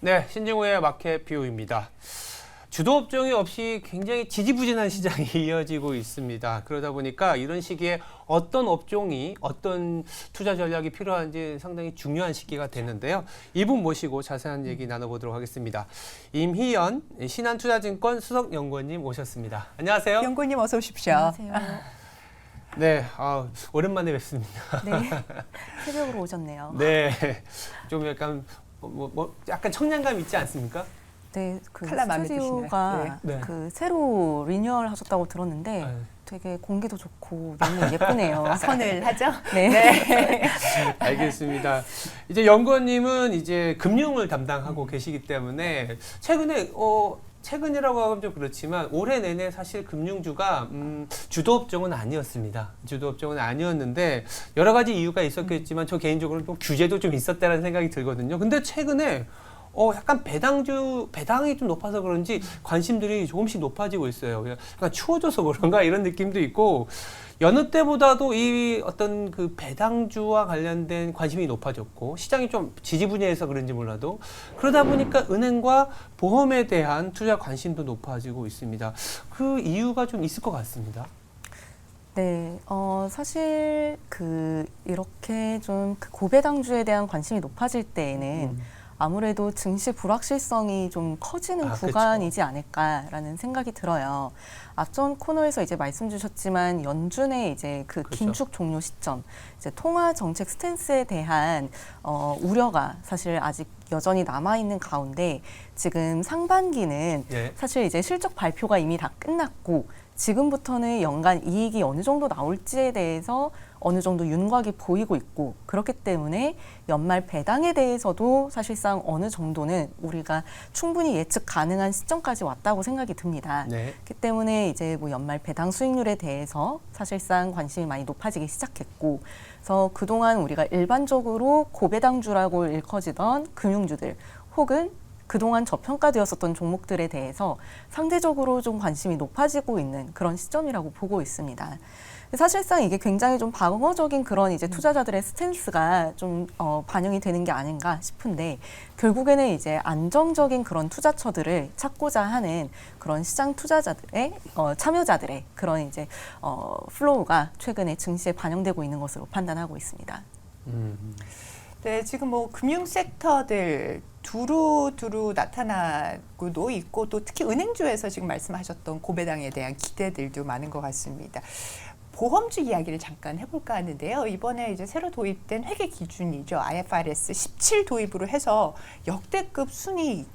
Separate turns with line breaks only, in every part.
네, 신증호의 마켓 뷰입니다. 주도 업종이 없이 굉장히 지지부진한 시장이 이어지고 있습니다. 그러다 보니까 이런 시기에 어떤 업종이 어떤 투자 전략이 필요한지 상당히 중요한 시기가 됐는데요. 이분 모시고 자세한 얘기 나눠보도록 하겠습니다. 임희연 신한투자증권 수석연구원님 오셨습니다. 안녕하세요.
연구원님 어서 오십시오.
안녕하세요.
네, 오랜만에 뵙습니다.
네, 새벽으로 오셨네요.
네, 좀 약간 약간 청량감 있지 않습니까?
네, 그
칼라 마음에
스튜디오가
드시나요? 네.
그 새로 리뉴얼 하셨다고 들었는데
네.
되게 공기도 좋고 너무 예쁘네요.
서늘하죠?
네.
알겠습니다. 이제 연구원님은 이제 금융을 담당하고 계시기 때문에 최근이라고 하면 좀 그렇지만 올해 내내 사실 금융주가 주도 업종은 아니었습니다. 주도 업종은 아니었는데 여러 가지 이유가 있었겠지만 저 개인적으로 좀 규제도 좀 있었다는 생각이 들거든요. 근데 최근에 약간 배당이 좀 높아서 그런지 관심들이 조금씩 높아지고 있어요. 약간 추워져서 그런가 이런 느낌도 있고 여느 때보다도 이 어떤 그 배당주와 관련된 관심이 높아졌고 시장이 좀 지지부진해서 그런지 몰라도 그러다 보니까 은행과 보험에 대한 투자 관심도 높아지고 있습니다. 그 이유가 좀 있을 것 같습니다.
네, 사실 이렇게 좀 그 고배당주에 대한 관심이 높아질 때에는 아무래도 증시 불확실성이 좀 커지는 구간이지 않을까라는 생각이 들어요. 앞전 코너에서 이제 말씀 주셨지만 연준의 이제 그 긴축 종료 시점, 이제 통화 정책 스탠스에 대한 우려가 사실 아직 여전히 남아 있는 가운데 지금 상반기는 사실 이제 실적 발표가 이미 다 끝났고 지금부터는 연간 이익이 어느 정도 나올지에 대해서 어느 정도 윤곽이 보이고 있고 그렇기 때문에 연말 배당에 대해서도 사실상 어느 정도는 우리가 충분히 예측 가능한 시점까지 왔다고 생각이 듭니다. 그렇기 때문에 이제 뭐 연말 배당 수익률에 대해서 사실상 관심이 많이 높아지기 시작했고 그래서 그동안 우리가 일반적으로 고배당주라고 일컬어지던 금융주들 혹은 그동안 저평가되었었던 종목들에 대해서 상대적으로 좀 관심이 높아지고 있는 그런 시점이라고 보고 있습니다. 사실상 이게 굉장히 좀 방어적인 그런 이제 투자자들의 스탠스가 좀 반영이 되는 게 아닌가 싶은데 결국에는 이제 안정적인 그런 투자처들을 찾고자 하는 그런 시장 투자자들의 참여자들의 그런 이제 플로우가 최근에 증시에 반영되고 있는 것으로 판단하고 있습니다.
네, 지금 뭐 금융 섹터들 두루두루 나타나고도 있고 또 특히 은행주에서 지금 말씀하셨던 고배당에 대한 기대들도 많은 것 같습니다. 보험주 이야기를 잠깐 해볼까 하는데요. 이번에 이제 새로 도입된 회계 기준이죠. IFRS 17 도입으로 해서 역대급 순이익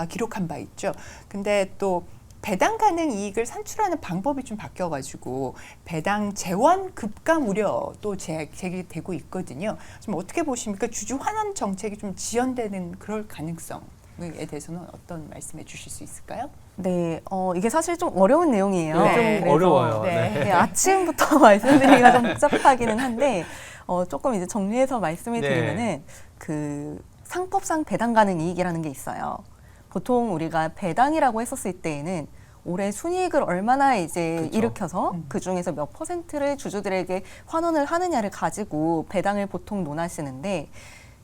기록한 바 있죠. 근데 또 배당 가능 이익을 산출하는 방법이 좀 바뀌어가지고 배당 재원 급감 우려도 제기되고 있거든요. 좀 어떻게 보십니까? 주주 환원 정책이 좀 지연되는 그럴 가능성에 대해서는 어떤 말씀해 주실 수 있을까요?
네, 이게 사실 좀 어려운 내용이에요.
네.
좀
어려워요.
네, 아침부터 말씀드리기가 좀 복잡하기는 한데 조금 이제 정리해서 말씀을 드리면은 그 상법상 배당 가능 이익이라는 게 있어요. 보통 우리가 배당이라고 했었을 때에는 올해 순이익을 얼마나 이제 일으켜서 그 중에서 몇 퍼센트를 주주들에게 환원을 하느냐를 가지고 배당을 보통 논하시는데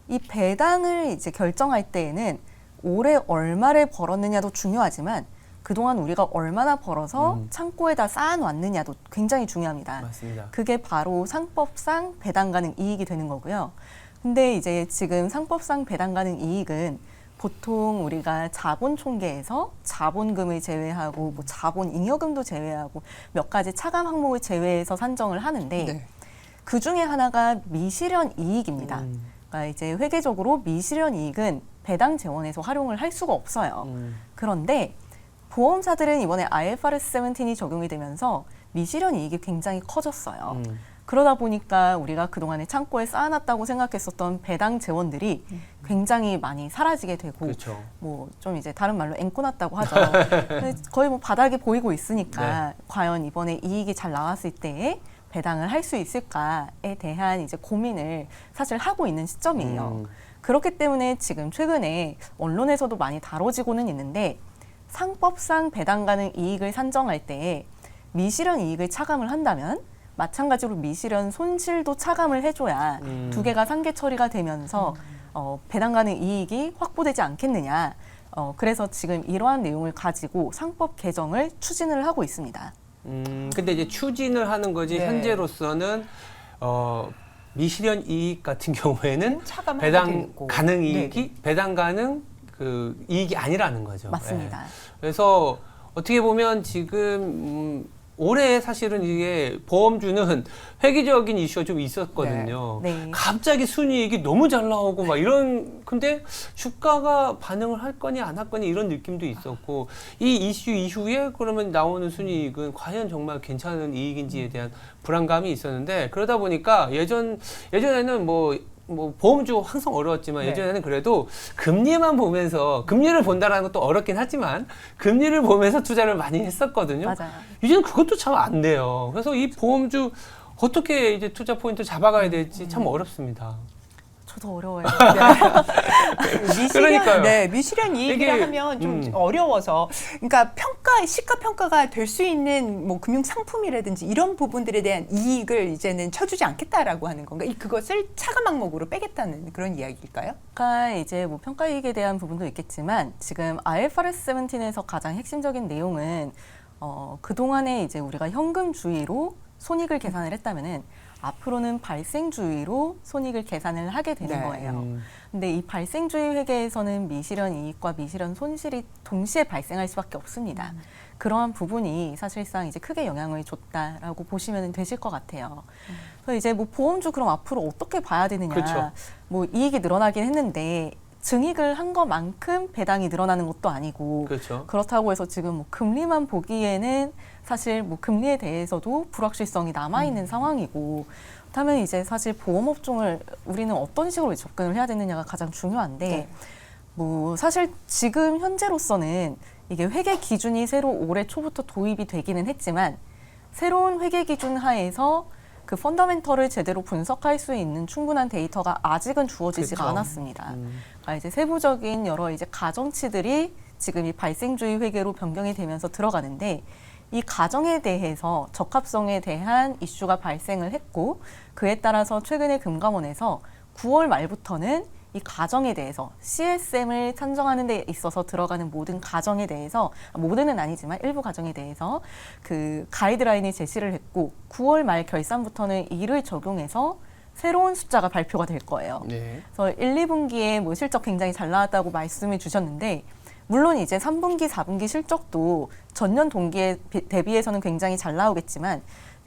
이 배당을 이제 결정할 때에는 올해 얼마를 벌었느냐도 중요하지만 그동안 우리가 얼마나 벌어서 창고에다 쌓아놨느냐도 굉장히 중요합니다.
맞습니다.
그게 바로 상법상 배당 가능 이익이 되는 거고요. 근데 이제 지금 상법상 배당 가능 이익은 보통 우리가 자본 총계에서 자본금을 제외하고 뭐 자본 잉여금도 제외하고 몇 가지 차감 항목을 제외해서 산정을 하는데 그 중에 하나가 미실현 이익입니다. 그러니까 이제 회계적으로 미실현 이익은 배당 재원에서 활용을 할 수가 없어요. 그런데 보험사들은 이번에 IFRS 17이 적용이 되면서 미실현 이익이 굉장히 커졌어요. 그러다 보니까 우리가 그동안에 창고에 쌓아놨다고 생각했었던 배당 재원들이 굉장히 많이 사라지게 되고 뭐 좀 이제 다른 말로 앵꼬 났다고 하죠. 거의 뭐 바닥이 보이고 있으니까 과연 이번에 이익이 잘 나왔을 때에 배당을 할 수 있을까에 대한 이제 고민을 사실 하고 있는 시점이에요. 그렇기 때문에 지금 최근에 언론에서도 많이 다뤄지고는 있는데 상법상 배당 가능 이익을 산정할 때 미실현 이익을 차감을 한다면 마찬가지로 미실현 손실도 차감을 해줘야 두 개가 상계 처리가 되면서 배당 가능 이익이 확보되지 않겠느냐. 그래서 지금 이러한 내용을 가지고 상법 개정을 추진을 하고 있습니다.
근데 이제 추진을 하는 거지
네.
현재로서는 미실현 이익 같은 경우에는
차감하게
배당
되고.
가능 이익이
네네.
배당 가능 그 이익이 아니라는 거죠.
맞습니다.
예. 그래서 어떻게 보면 지금 올해 사실은 이게 보험주는 획기적인 이슈가 좀 있었거든요.
네.
갑자기 순이익이 너무 잘 나오고 막 이런 근데 주가가 반응을 할 거니 안 할 거니 이런 느낌도 있었고 이 이슈 이후에 그러면 나오는 순이익은 과연 정말 괜찮은 이익인지에 대한 불안감이 있었는데 그러다 보니까 예전에는 뭐 보험주 항상 어려웠지만
네.
예전에는 그래도 금리만 보면서 금리를 본다라는 것도 어렵긴 하지만 금리를 보면서 투자를 많이 했었거든요.
맞아요.
이제는 그것도 참 안 돼요. 그래서 이 보험주 어떻게 이제 투자 포인트 잡아가야 될지 참 어렵습니다.
저도 어려워요.
그러니까요.
미실현 이익이라
이게,
하면 좀 어려워서, 그러니까 시가 평가가 될 수 있는 뭐 금융 상품이라든지 이런 부분들에 대한 이익을 이제는 쳐주지 않겠다라고 하는 건가? 그것을 차감 항목으로 빼겠다는 그런 이야기일까요?
평가 이제 뭐 평가 이익에 대한 부분도 있겠지만 지금 IFRS 17에서 가장 핵심적인 내용은 그 동안에 이제 우리가 현금주의로 손익을 계산을 했다면은 앞으로는 발생주의로 손익을 계산을 하게 되는
네.
거예요. 근데 이 발생주의 회계에서는 미실현 이익과 미실현 손실이 동시에 발생할 수밖에 없습니다. 그러한 부분이 사실상 이제 크게 영향을 줬다라고 보시면 되실 것 같아요. 그래서 이제 뭐 보험주 그럼 앞으로 어떻게 봐야 되느냐?
그렇죠.
뭐 이익이 늘어나긴 했는데 증익을 한 것만큼 배당이 늘어나는 것도 아니고
그렇죠.
그렇다고 해서 지금 뭐 금리만 보기에는 사실 뭐 금리에 대해서도 불확실성이 남아 있는 상황이고 그렇다면 이제 사실 보험업종을 우리는 어떤 식으로 접근을 해야 되느냐가 가장 중요한데
네.
뭐 사실 지금 현재로서는 이게 회계 기준이 새로 올해 초부터 도입이 되기는 했지만 새로운 회계 기준 하에서 그 펀더멘털을 제대로 분석할 수 있는 충분한 데이터가 아직은 주어지지가
그쵸.
않았습니다. 그러니까 이제 세부적인 여러 이제 가정치들이 지금 이 발생주의 회계로 변경이 되면서 들어가는데 이 가정에 대해서 적합성에 대한 이슈가 발생을 했고 그에 따라서 최근에 금감원에서 9월 말부터는 이 가정에 대해서 CSM을 산정하는 데 있어서 들어가는 모든 가정에 대해서 모든은 아니지만 일부 가정에 대해서 그 가이드라인을 제시를 했고 9월 말 결산부터는 이를 적용해서 새로운 숫자가 발표가 될 거예요.
네.
그래서 1, 2분기에 뭐 실적 굉장히 잘 나왔다고 말씀해 주셨는데 물론 이제 3분기, 4분기 실적도 전년 동기에 대비해서는 굉장히 잘 나오겠지만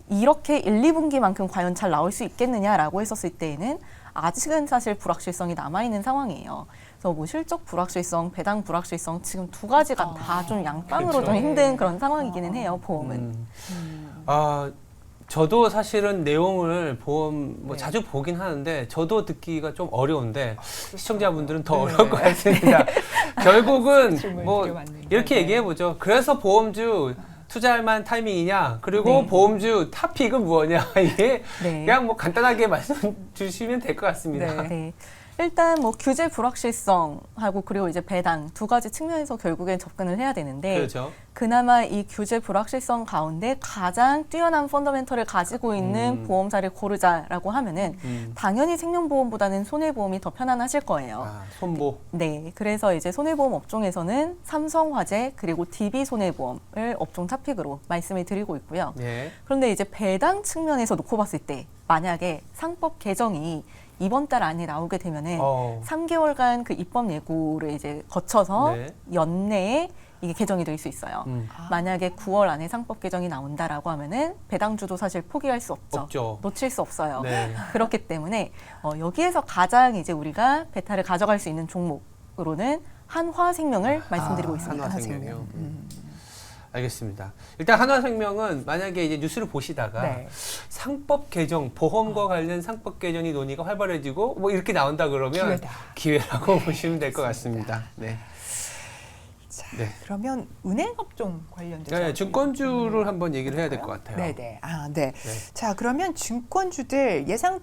이렇게 1, 2분기만큼 과연 잘 나올 수 있겠느냐라고 했었을 때에는 아직은 사실 불확실성이 남아있는 상황이에요. 그래서 뭐 실적 불확실성, 배당 불확실성 지금 두 가지가 다 좀 양방으로
그렇죠.
좀 힘든 그런 상황이기는 해요, 보험은.
저도 사실은 내용을 보험 뭐
네.
자주 보긴 하는데 저도 듣기가 좀 어려운데 시청자분들은 더
네.
어려울 것 같습니다. 결국은
질문을
뭐
드려봤네요.
이렇게
네.
얘기해 보죠. 그래서 보험주 투자할 만한 타이밍이냐 그리고
네.
보험주 탑픽은 뭐냐 이게
네.
그냥 뭐 간단하게 말씀 주시면 될 것 같습니다.
네.
네. 일단 뭐 규제 불확실성하고 그리고 이제 배당 두 가지 측면에서 결국엔 접근을 해야 되는데
그렇죠.
그나마 이 규제 불확실성 가운데 가장 뛰어난 펀더멘털을 가지고 있는 보험사를 고르자라고 하면은 당연히 생명보험보다는 손해보험이 더 편안하실 거예요.
손보.
네, 그래서 이제 손해보험 업종에서는 삼성화재 그리고 DB손해보험을 업종 탑픽으로 말씀을 드리고 있고요.
네.
그런데 이제 배당 측면에서 놓고 봤을 때 만약에 상법 개정이 이번 달 안에 나오게 되면은 3개월간 그 입법 예고를 이제 거쳐서
네.
연내에 이게 개정이 될 수 있어요. 만약에 9월 안에 상법 개정이 나온다라고 하면은 배당주도 사실 포기할 수 없죠.
없죠.
놓칠 수 없어요.
네.
그렇기 때문에 여기에서 가장 이제 우리가 베타를 가져갈 수 있는 종목으로는 한화생명을 말씀드리고 있습니다.
한화생명이요. 알겠습니다. 일단 한화생명은 만약에 이제 뉴스를 보시다가
네.
상법 개정, 보험과 관련 상법 개정이 논의가 활발해지고 뭐 이렇게 나온다 그러면 기회라고 보시면 될 것 같습니다. 네.
자,
네.
그러면 은행업종 관련돼서
네, 증권주를 한번 얘기를 해야 될 것 같아요.
네네. 네. 자, 그러면 증권주들 예상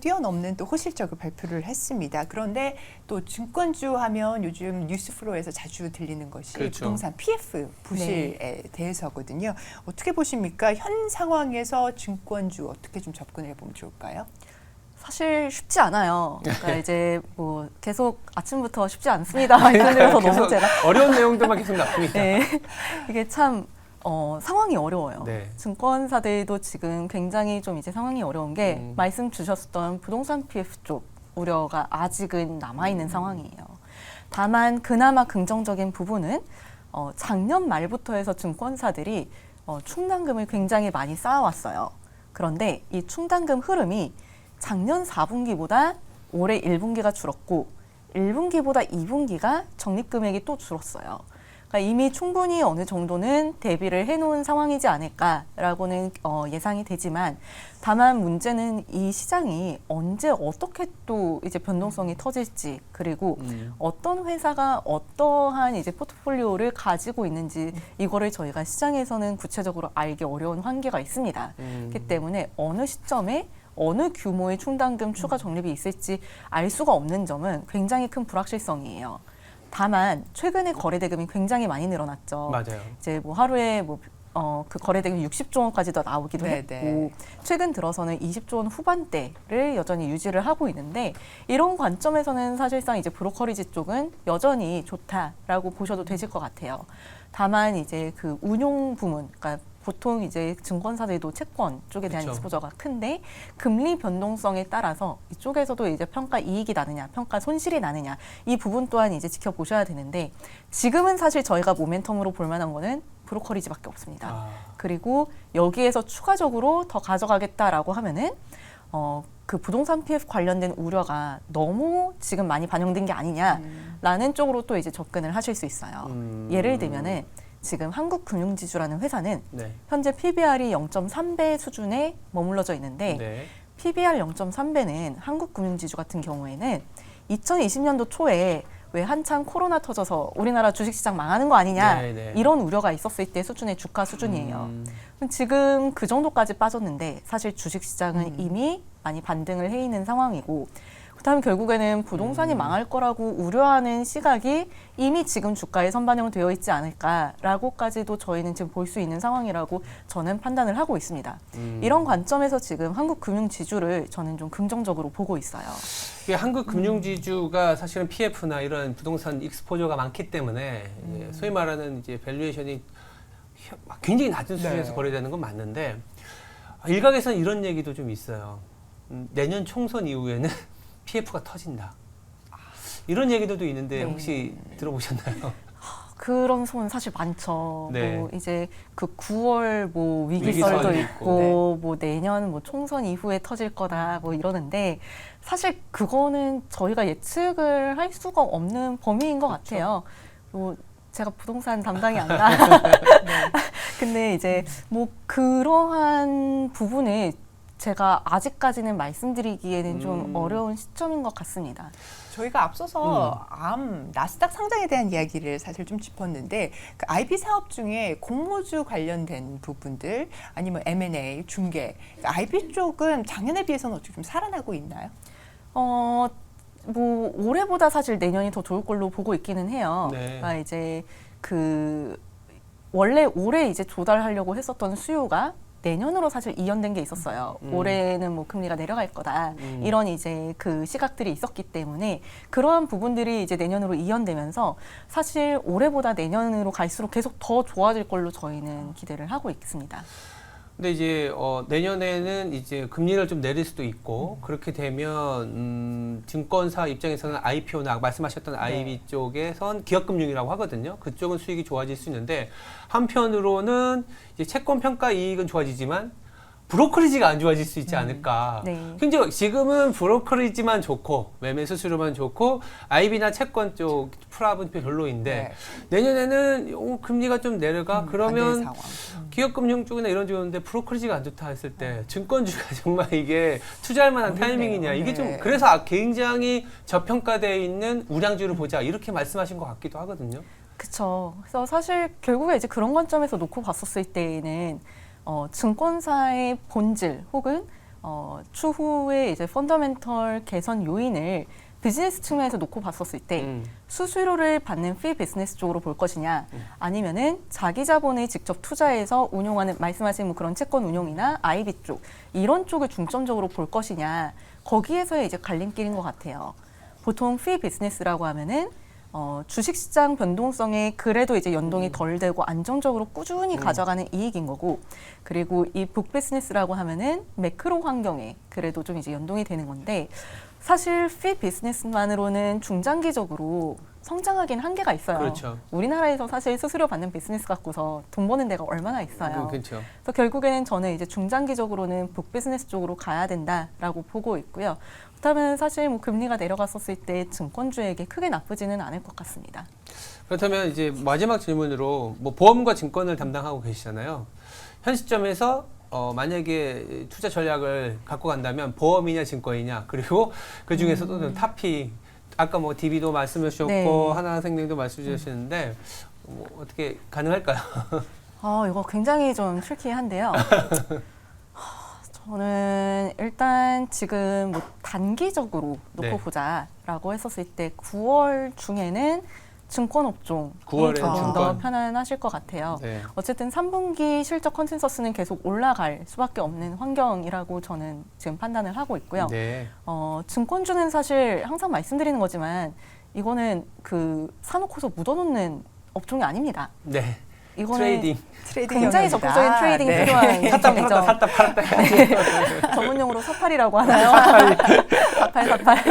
뛰어넘는 또 호실적을 발표를 했습니다. 그런데 또 증권주 하면 요즘 뉴스플로우에서 자주 들리는 것이
그렇죠.
부동산 PF 부실에 대해서거든요. 어떻게 보십니까? 현 상황에서 증권주 어떻게 좀 접근해 보면 좋을까요?
사실 쉽지 않아요. 그러니까 이제 뭐 계속 아침부터 쉽지 않습니다. 말씀드려서 너무
계속
제가
어려운 내용들만 계속 나옵니다.
네. 이게 참 상황이 어려워요.
네.
증권사들도 지금 굉장히 좀 이제 상황이 어려운 게 말씀 주셨던 부동산 PF 쪽 우려가 아직은 남아있는 상황이에요. 다만 그나마 긍정적인 부분은 작년 말부터 해서 증권사들이 충당금을 굉장히 많이 쌓아왔어요. 그런데 이 충당금 흐름이 작년 4분기보다 올해 1분기가 줄었고 1분기보다 2분기가 적립금액이 또 줄었어요. 그러니까 이미 충분히 어느 정도는 대비를 해놓은 상황이지 않을까라고는 예상이 되지만 다만 문제는 이 시장이 언제 어떻게 또 이제 변동성이 터질지 그리고 어떤 회사가 어떠한 이제 포트폴리오를 가지고 있는지 이거를 저희가 시장에서는 구체적으로 알기 어려운 한계가 있습니다. 그렇기 때문에 어느 시점에 어느 규모의 충당금 추가 적립이 있을지 알 수가 없는 점은 굉장히 큰 불확실성이에요. 다만 최근에 거래 대금이 굉장히 많이 늘어났죠.
맞아요.
이제 뭐 하루에 그 거래 대금이 60조 원까지도 나오기도
네네.
했고 최근 들어서는 20조 원 후반대를 여전히 유지를 하고 있는데 이런 관점에서는 사실상 이제 브로커리지 쪽은 여전히 좋다라고 보셔도 되실 것 같아요. 다만 이제 그 운용 부문, 그러니까 보통 이제 증권사들도 채권 쪽에 대한
그쵸.
익스포저가 큰데 금리 변동성에 따라서 이쪽에서도 이제 평가 이익이 나느냐, 평가 손실이 나느냐 이 부분 또한 이제 지켜보셔야 되는데 지금은 사실 저희가 모멘텀으로 볼 만한 거는 브로커리지밖에 없습니다. 그리고 여기에서 추가적으로 더 가져가겠다라고 하면은 그 부동산 PF 관련된 우려가 너무 지금 많이 반영된 게 아니냐라는 쪽으로 또 이제 접근을 하실 수 있어요. 예를 들면은 지금 한국금융지주라는 회사는
네.
현재 PBR이 0.3배 수준에 머물러져 있는데
네.
PBR 0.3배는 한국금융지주 같은 경우에는 2020년도 초에 왜 한참 코로나 터져서 우리나라 주식시장 망하는 거 아니냐
네네.
이런 우려가 있었을 때 수준의 주가 수준이에요. 지금 그 정도까지 빠졌는데 사실 주식시장은 이미 많이 반등을 해 있는 상황이고 그다음에 결국에는 부동산이 망할 거라고 우려하는 시각이 이미 지금 주가에 선반영은 되어 있지 않을까라고까지도 저희는 지금 볼 수 있는 상황이라고 저는 판단을 하고 있습니다. 이런 관점에서 지금 한국 금융 지주를 저는 좀 긍정적으로 보고 있어요.
이게 한국 금융지주가 사실은 PF나 이런 부동산 익스포저가 많기 때문에 소위 말하는 이제 밸류에이션이 굉장히 낮은 수준에서
네.
거래되는 건 맞는데 일각에서는 이런 얘기도 좀 있어요. 내년 총선 이후에는 PF가 터진다. 이런 얘기들도 있는데 혹시 들어보셨나요?
그런 소문 사실 많죠.
네.
뭐 이제 그 9월 뭐
위기설도
위기설도
있고.
있고, 뭐 내년 뭐 총선 이후에 터질 거다 뭐 이러는데 사실 그거는 저희가 예측을 할 수가 없는 범위인 것 같아요. 뭐 제가 부동산 담당이 아니라 근데 이제 뭐 그러한 부분을 제가 아직까지는 말씀드리기에는 좀 어려운 시점인 것 같습니다.
저희가 앞서서 나스닥 상장에 대한 이야기를 사실 좀 짚었는데 그 IB 사업 중에 공모주 관련된 부분들 아니면 M&A, 중개 IB 쪽은 작년에 비해서는 어떻게 좀 살아나고 있나요?
뭐 올해보다 사실 내년이 더 좋을 걸로 보고 있기는 해요.
네.
그러니까 이제 그 원래 올해 이제 조달하려고 했었던 수요가 내년으로 사실 이연된 게 있었어요. 올해는 뭐 금리가 내려갈 거다. 이런 이제 그 시각들이 있었기 때문에 그러한 부분들이 이제 내년으로 이연되면서 사실 올해보다 내년으로 갈수록 계속 더 좋아질 걸로 저희는 기대를 하고 있습니다.
근데 이제 내년에는 이제 금리를 좀 내릴 수도 있고 그렇게 되면 증권사 입장에서는 IPO나 말씀하셨던 IB 쪽에선 기업금융이라고 하거든요. 그쪽은 수익이 좋아질 수 있는데 한편으로는 이제 채권 평가 이익은 좋아지지만 브로커리지가 안 좋아질 수 있지 않을까.
네.
굉장히 지금은 브로커리지만 좋고 매매 수수료만 좋고 IB나 채권 쪽 프랍은 별로인데 내년에는 금리가 좀 내려가 그러면 기업금융 쪽이나 이런 쪽인데 브로커리지가 안 좋다 했을 때 증권주가 정말 이게 투자할 만한 타이밍이냐 이게 좀 그래서 굉장히 저평가되어 있는 우량주를 보자 이렇게 말씀하신 것 같기도 하거든요.
그렇죠. 그래서 사실 결국에 이제 그런 관점에서 놓고 봤었을 때에는 증권사의 본질 혹은 추후에 이제 펀더멘털 개선 요인을 비즈니스 측면에서 놓고 봤었을 때 수수료를 받는 피 비즈니스 쪽으로 볼 것이냐 아니면은 자기 자본을 직접 투자해서 운용하는 말씀하신 뭐 그런 채권 운용이나 IB 쪽 이런 쪽을 중점적으로 볼 것이냐 거기에서의 이제 갈림길인 것 같아요. 보통 피 비즈니스라고 하면은 주식시장 변동성에 그래도 이제 연동이 덜 되고 안정적으로 꾸준히 가져가는 이익인 거고 그리고 이 북 비즈니스라고 하면은 매크로 환경에 그래도 좀 이제 연동이 되는 건데 사실 피 비즈니스만으로는 중장기적으로 성장하기는 한계가 있어요.
그렇죠.
우리나라에서 사실 수수료 받는 비즈니스 갖고서 돈 버는 데가 얼마나 있어요.
그렇죠.
그래서 결국에는 저는 이제 중장기적으로는 북 비즈니스 쪽으로 가야 된다라고 보고 있고요. 그렇다면 사실 뭐 금리가 내려갔었을 때 증권주에게 크게 나쁘지는 않을 것 같습니다.
그렇다면 이제 마지막 질문으로 뭐 보험과 증권을 담당하고 계시잖아요. 현 시점에서 만약에 투자 전략을 갖고 간다면 보험이냐 증권이냐 그리고 그 중에서도 탑픽 아까 뭐 DB도 말씀해 주셨고
네.
하나생명도 말씀해 주셨는데 뭐 어떻게 가능할까요?
이거 굉장히 좀 트리키한데요. 저는 일단 지금 뭐 단기적으로 놓고
네.
보자라고 했었을 때 9월 중에는 증권업종이
9월에는
조금 더
증권.
편안하실 것 같아요.
네.
어쨌든 3분기 실적 컨센서스는 계속 올라갈 수밖에 없는 환경이라고 저는 지금 판단을 하고 있고요.
네.
증권주는 사실 항상 말씀드리는 거지만 이거는 그 사놓고서 묻어놓는 업종이 아닙니다.
네.
이거는
트레이딩.
트레이딩
굉장히
영역이다.
적극적인 트레이딩이
네.
필요한
샀다
기업이죠.
팔았다 샀다 팔았다 해야지.
전문용어로 사팔이라고 하나요? 사팔.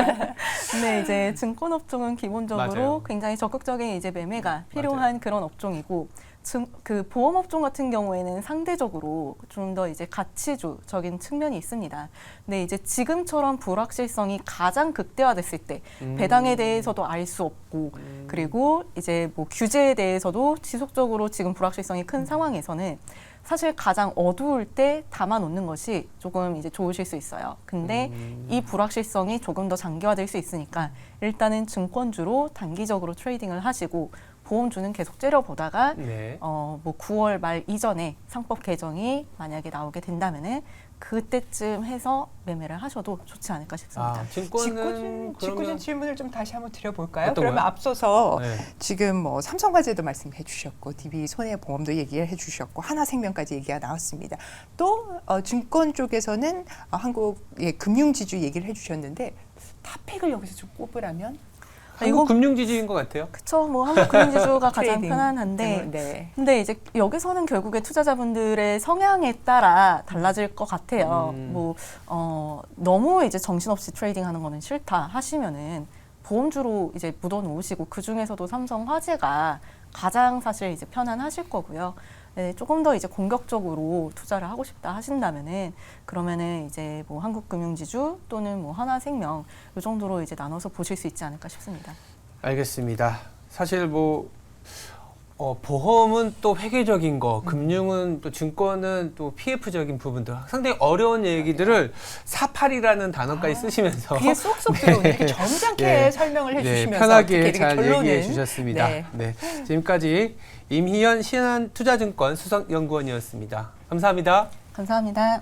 근데 이제 증권업종은 기본적으로
맞아요.
굉장히 적극적인 이제 매매가 필요한 그런 업종이고 그 보험업종 같은 경우에는 상대적으로 좀 더 이제 가치주적인 측면이 있습니다. 근데 이제 지금처럼 불확실성이 가장 극대화됐을 때 배당에 대해서도 알 수 없고 그리고 이제 뭐 규제에 대해서도 지속적으로 지금 불확실성이 큰 상황에서는 사실 가장 어두울 때 담아놓는 것이 조금 이제 좋으실 수 있어요. 근데 이 불확실성이 조금 더 장기화될 수 있으니까 일단은 증권주로 단기적으로 트레이딩을 하시고 보험주는 계속 째려보다가
네.
뭐 9월 말 이전에 상법 개정이 만약에 나오게 된다면은 그때쯤 해서 매매를 하셔도 좋지 않을까 싶습니다.
아, 증권은
직구준
그러면
질문을 좀 다시 한번 드려볼까요?
어떤
그러면
거요?
앞서서
네.
지금 뭐 삼성화재도 말씀해 주셨고 DB 손해보험도 얘기를 해주셨고 하나생명까지 얘기가 나왔습니다. 또 증권 쪽에서는 한국의 금융지주 얘기를 해주셨는데 탑픽을 여기서 좀 꼽으라면
한국 금융지주인 것 같아요.
그쵸. 뭐 한국 금융지주가 가장
트레이딩.
편안한데
네.
근데 이제 여기서는 결국에 투자자분들의 성향에 따라 달라질 것 같아요. 뭐 너무 이제 정신없이 트레이딩하는 거는 싫다 하시면은 보험주로 이제 묻어놓으시고 그 중에서도 삼성화재가 가장 사실 이제 편안하실 거고요. 네, 조금 더 이제 공격적으로 투자를 하고 싶다 하신다면은 그러면은 이제 뭐 한국금융지주 또는 뭐 하나생명 이 정도로 이제 나눠서 보실 수 있지 않을까 싶습니다.
알겠습니다. 사실 뭐 보험은 또 회계적인 거, 금융은 또 증권은 또 PF적인 부분들 상당히 어려운 얘기들을 48이라는 단어까지 쓰시면서
귀에 쏙쏙 들어오는 이렇게 점잖게
네.
설명을
네,
해주시면서
편하게
어떻게
잘
이렇게 결론은
얘기해 주셨습니다.
네.
네. 지금까지 임희연 신한투자증권 수석연구원이었습니다. 감사합니다.
감사합니다.